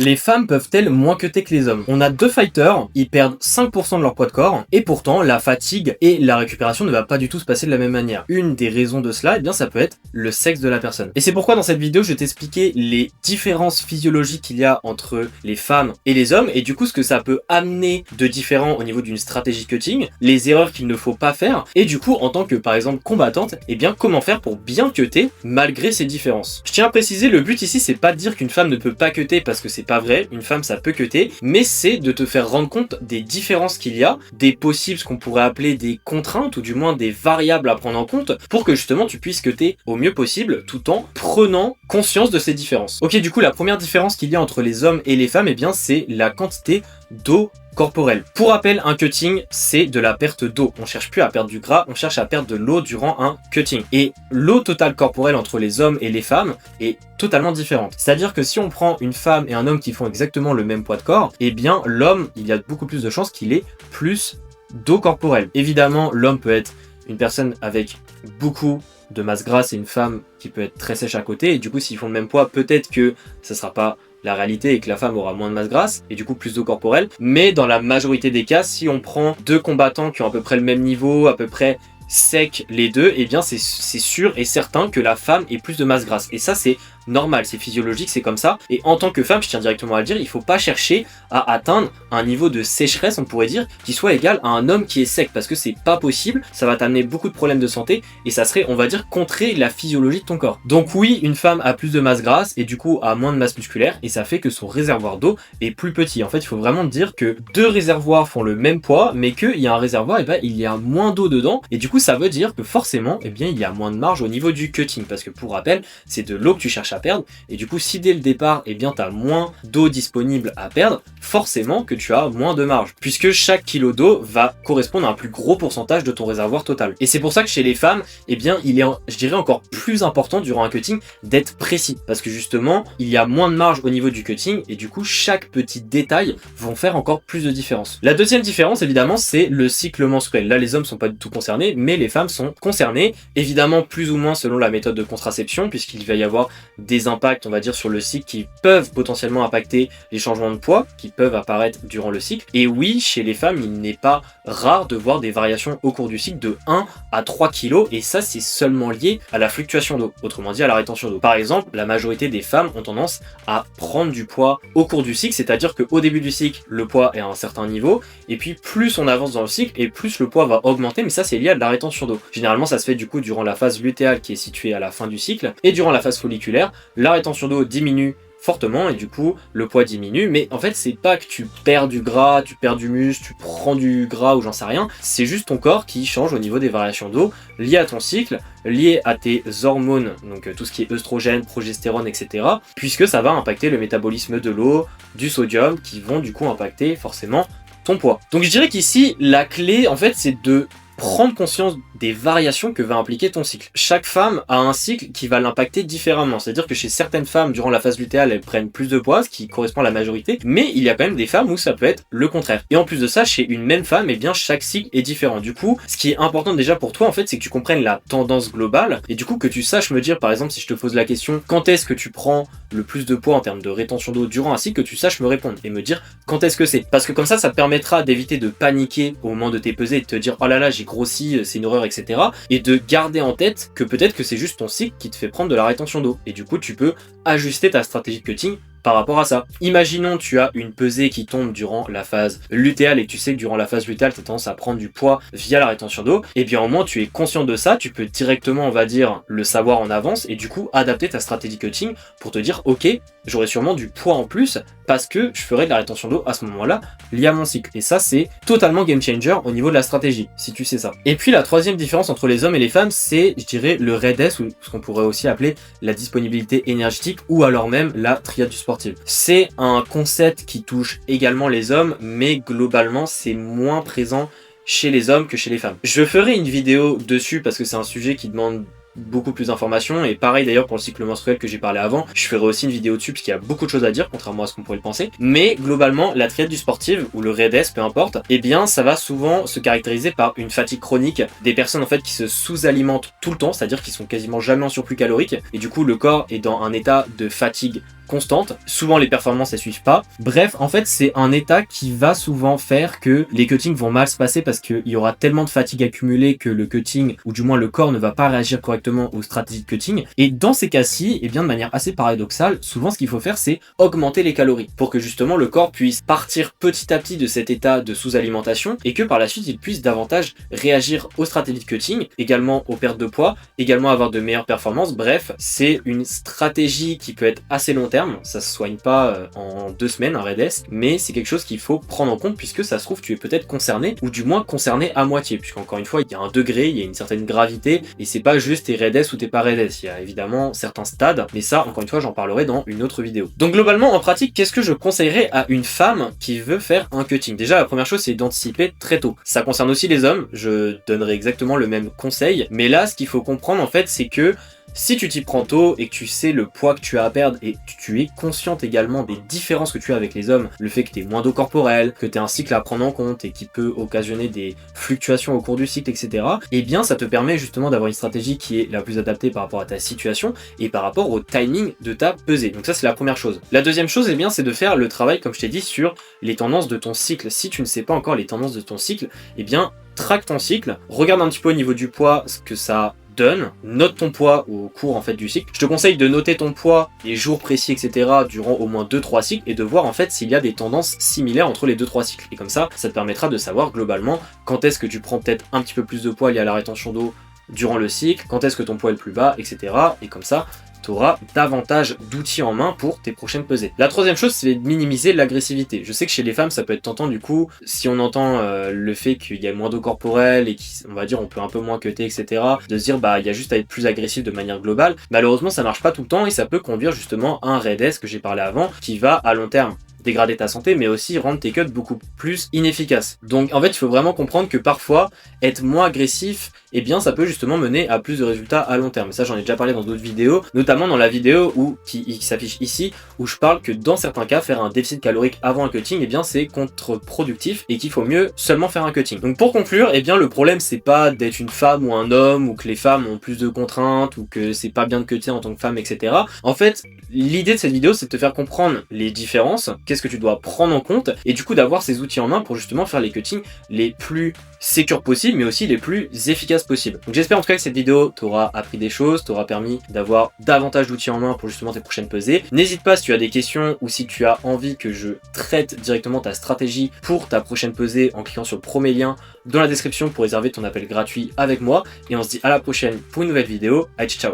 Les femmes peuvent-elles moins cutter que les hommes? On a deux fighters, ils perdent 5% de leur poids de corps, et pourtant la fatigue et la récupération ne va pas du tout se passer de la même manière. Une des raisons de cela, eh bien ça peut être le sexe de la personne. Et c'est pourquoi dans cette vidéo, je vais t'expliquer les différences physiologiques qu'il y a entre les femmes et les hommes, et du coup ce que ça peut amener de différent au niveau d'une stratégie cutting, les erreurs qu'il ne faut pas faire, et du coup en tant que par exemple combattante, eh bien comment faire pour bien cutter malgré ces différences. Je tiens à préciser, le but ici c'est pas de dire qu'une femme ne peut pas cutter parce que c'est pas vrai, une femme ça peut cutter, mais c'est de te faire rendre compte des différences qu'il y a, des possibles, ce qu'on pourrait appeler des contraintes ou du moins des variables à prendre en compte pour que justement tu puisses cutter au mieux possible tout en prenant conscience de ces différences. Ok, du coup la première différence qu'il y a entre les hommes et les femmes, eh bien c'est la quantité d'eau corporelle. Pour rappel, un cutting, c'est de la perte d'eau. On cherche plus à perdre du gras, on cherche à perdre de l'eau durant un cutting. Et l'eau totale corporelle entre les hommes et les femmes est totalement différente. C'est-à-dire que si on prend une femme et un homme qui font exactement le même poids de corps, eh bien l'homme, il y a beaucoup plus de chances qu'il ait plus d'eau corporelle. Évidemment, l'homme peut être une personne avec beaucoup de masse grasse et une femme qui peut être très sèche à côté, et du coup s'ils font le même poids, peut-être que ça sera pas la réalité et que la femme aura moins de masse grasse et du coup plus d'eau corporelle, mais dans la majorité des cas, si on prend deux combattants qui ont à peu près le même niveau, à peu près secs les deux, et bien c'est sûr et certain que la femme ait plus de masse grasse, et ça c'est normal, c'est physiologique, c'est comme ça. Et en tant que femme, je tiens directement à le dire, il faut pas chercher à atteindre un niveau de sécheresse, on pourrait dire, qui soit égal à un homme qui est sec, parce que c'est pas possible, ça va t'amener beaucoup de problèmes de santé, et ça serait, on va dire, contrer la physiologie de ton corps. Donc oui, une femme a plus de masse grasse, et du coup a moins de masse musculaire, et ça fait que son réservoir d'eau est plus petit. En fait, il faut vraiment dire que deux réservoirs font le même poids, mais qu'il y a un réservoir, et ben il y a moins d'eau dedans, et du coup ça veut dire que forcément, eh bien il y a moins de marge au niveau du cutting, parce que pour rappel, c'est de l'eau que tu cherches à perdre, et du coup si dès le départ eh bien tu as moins d'eau disponible à perdre, forcément que tu as moins de marge, puisque chaque kilo d'eau va correspondre à un plus gros pourcentage de ton réservoir total. Et c'est pour ça que chez les femmes, eh bien il est, je dirais, encore plus important durant un cutting d'être précis, parce que justement il y a moins de marge au niveau du cutting, et du coup chaque petit détail vont faire encore plus de différence. La deuxième différence évidemment c'est le cycle menstruel. Là les hommes sont pas du tout concernés, mais les femmes sont concernées, évidemment plus ou moins selon la méthode de contraception, puisqu'il va y avoir des impacts, on va dire, sur le cycle qui peuvent potentiellement impacter les changements de poids qui peuvent apparaître durant le cycle. Et oui, chez les femmes, il n'est pas rare de voir des variations au cours du cycle de 1 à 3 kg, et ça c'est seulement lié à la fluctuation d'eau, autrement dit à la rétention d'eau. Par exemple, la majorité des femmes ont tendance à prendre du poids au cours du cycle, c'est-à-dire qu'au début du cycle, le poids est à un certain niveau, et puis plus on avance dans le cycle, et plus le poids va augmenter, mais ça c'est lié à de la rétention d'eau. Généralement ça se fait du coup durant la phase lutéale qui est située à la fin du cycle, et durant la phase folliculaire, la rétention d'eau diminue fortement et du coup le poids diminue. Mais en fait c'est pas que tu perds du gras, tu perds du muscle, tu prends du gras ou j'en sais rien, c'est juste ton corps qui change au niveau des variations d'eau liées à ton cycle, liées à tes hormones, donc tout ce qui est œstrogène, progestérone, etc., puisque ça va impacter le métabolisme de l'eau, du sodium, qui vont du coup impacter forcément ton poids. Donc je dirais qu'ici la clé en fait c'est de prendre conscience des variations que va impliquer ton cycle. Chaque femme a un cycle qui va l'impacter différemment. C'est-à-dire que chez certaines femmes, durant la phase lutéale, elles prennent plus de poids, ce qui correspond à la majorité, mais il y a quand même des femmes où ça peut être le contraire. Et en plus de ça, chez une même femme, eh bien chaque cycle est différent. Du coup, ce qui est important déjà pour toi, en fait, c'est que tu comprennes la tendance globale, et du coup que tu saches me dire, par exemple, si je te pose la question, quand est-ce que tu prends le plus de poids en termes de rétention d'eau durant un cycle, que tu saches me répondre et me dire quand est-ce que c'est. Parce que comme ça te permettra d'éviter de paniquer au moment de tes pesées et de te dire oh là là j'ai grossi, c'est une horreur, etc. Et de garder en tête que peut-être que c'est juste ton cycle qui te fait prendre de la rétention d'eau. Et du coup tu peux ajuster ta stratégie de cutting par rapport à ça. Imaginons tu as une pesée qui tombe durant la phase lutéale et tu sais que durant la phase lutéale tu as tendance à prendre du poids via la rétention d'eau, et bien au moins tu es conscient de ça, tu peux directement on va dire le savoir en avance et du coup adapter ta stratégie cutting pour te dire ok j'aurai sûrement du poids en plus parce que je ferai de la rétention d'eau à ce moment là lié à mon cycle, et ça c'est totalement game changer au niveau de la stratégie si tu sais ça. Et puis la troisième différence entre les hommes et les femmes c'est je dirais le RED-S, ou ce qu'on pourrait aussi appeler la disponibilité énergétique ou alors même la triade du sport. C'est un concept qui touche également les hommes, mais globalement c'est moins présent chez les hommes que chez les femmes. Je ferai une vidéo dessus parce que c'est un sujet qui demande beaucoup plus d'informations, et pareil d'ailleurs pour le cycle menstruel que j'ai parlé avant, je ferai aussi une vidéo dessus parce qu'il y a beaucoup de choses à dire contrairement à ce qu'on pourrait le penser. Mais globalement la triade du sportif ou le RED-S, peu importe, eh bien ça va souvent se caractériser par une fatigue chronique, des personnes en fait qui se sous-alimentent tout le temps, c'est-à-dire qu'ils sont quasiment jamais en surplus calorique, et du coup le corps est dans un état de fatigue constante. Souvent les performances elles suivent pas. Bref, en fait c'est un état qui va souvent faire que les cuttings vont mal se passer parce qu'il y aura tellement de fatigue accumulée que le cutting, ou du moins le corps, ne va pas réagir correctement aux stratégies de cutting. Et dans ces cas-ci, et bien de manière assez paradoxale, souvent ce qu'il faut faire c'est augmenter les calories pour que justement le corps puisse partir petit à petit de cet état de sous-alimentation et que par la suite il puisse davantage réagir aux stratégies de cutting, également aux pertes de poids, également avoir de meilleures performances. Bref, c'est une stratégie qui peut être assez long terme, ça se soigne pas en 2 semaines un RED-S, mais c'est quelque chose qu'il faut prendre en compte puisque ça se trouve tu es peut-être concerné, ou du moins concerné à moitié, puisqu'encore une fois il y a un degré, il y a une certaine gravité, et c'est pas juste t'es RED-S ou t'es pas RED-S, il y a évidemment certains stades, mais ça encore une fois j'en parlerai dans une autre vidéo. Donc globalement en pratique, qu'est-ce que je conseillerais à une femme qui veut faire un cutting? Déjà la première chose c'est d'anticiper très tôt. Ça concerne aussi les hommes, je donnerai exactement le même conseil, mais là ce qu'il faut comprendre en fait c'est que si tu t'y prends tôt et que tu sais le poids que tu as à perdre et que tu es consciente également des différences que tu as avec les hommes, le fait que tu aies moins d'eau corporelle, que tu as un cycle à prendre en compte et qui peut occasionner des fluctuations au cours du cycle, etc. Eh bien ça te permet justement d'avoir une stratégie qui est la plus adaptée par rapport à ta situation et par rapport au timing de ta pesée. Donc ça c'est la première chose. La deuxième chose, eh bien c'est de faire le travail, comme je t'ai dit, sur les tendances de ton cycle. Si tu ne sais pas encore les tendances de ton cycle, eh bien traque ton cycle, regarde un petit peu au niveau du poids ce que ça donne, note ton poids au cours en fait du cycle. Je te conseille de noter ton poids, les jours précis, etc. durant au moins 2-3 cycles et de voir en fait s'il y a des tendances similaires entre les 2-3 cycles. Et comme ça te permettra de savoir globalement quand est-ce que tu prends peut-être un petit peu plus de poids lié à la rétention d'eau durant le cycle, quand est-ce que ton poids est le plus bas, etc. Et comme ça, tu auras davantage d'outils en main pour tes prochaines pesées. La troisième chose, c'est de minimiser l'agressivité. Je sais que chez les femmes, ça peut être tentant du coup, si on entend le fait qu'il y a moins d'eau corporelle et qu'on va dire on peut un peu moins cutter, etc. de se dire bah il y a juste à être plus agressif de manière globale. Malheureusement, ça marche pas tout le temps et ça peut conduire justement à un RED-S que j'ai parlé avant, qui va à long terme dégrader ta santé mais aussi rendre tes cuts beaucoup plus inefficaces. Donc en fait il faut vraiment comprendre que parfois être moins agressif, eh bien ça peut justement mener à plus de résultats à long terme. Ça j'en ai déjà parlé dans d'autres vidéos, notamment dans la vidéo qui s'affiche ici où je parle que dans certains cas faire un déficit calorique avant un cutting, eh bien c'est contre-productif et qu'il faut mieux seulement faire un cutting. Donc pour conclure, eh bien le problème c'est pas d'être une femme ou un homme ou que les femmes ont plus de contraintes ou que c'est pas bien de cutter en tant que femme, etc. En fait l'idée de cette vidéo c'est de te faire comprendre les différences, qu'est-ce que tu dois prendre en compte et du coup d'avoir ces outils en main pour justement faire les cuttings les plus sécures possibles mais aussi les plus efficaces possibles. Donc j'espère en tout cas que cette vidéo t'aura appris des choses, t'aura permis d'avoir davantage d'outils en main pour justement tes prochaines pesées. N'hésite pas si tu as des questions ou si tu as envie que je traite directement ta stratégie pour ta prochaine pesée en cliquant sur le premier lien dans la description pour réserver ton appel gratuit avec moi et on se dit à la prochaine pour une nouvelle vidéo. Allez, ciao.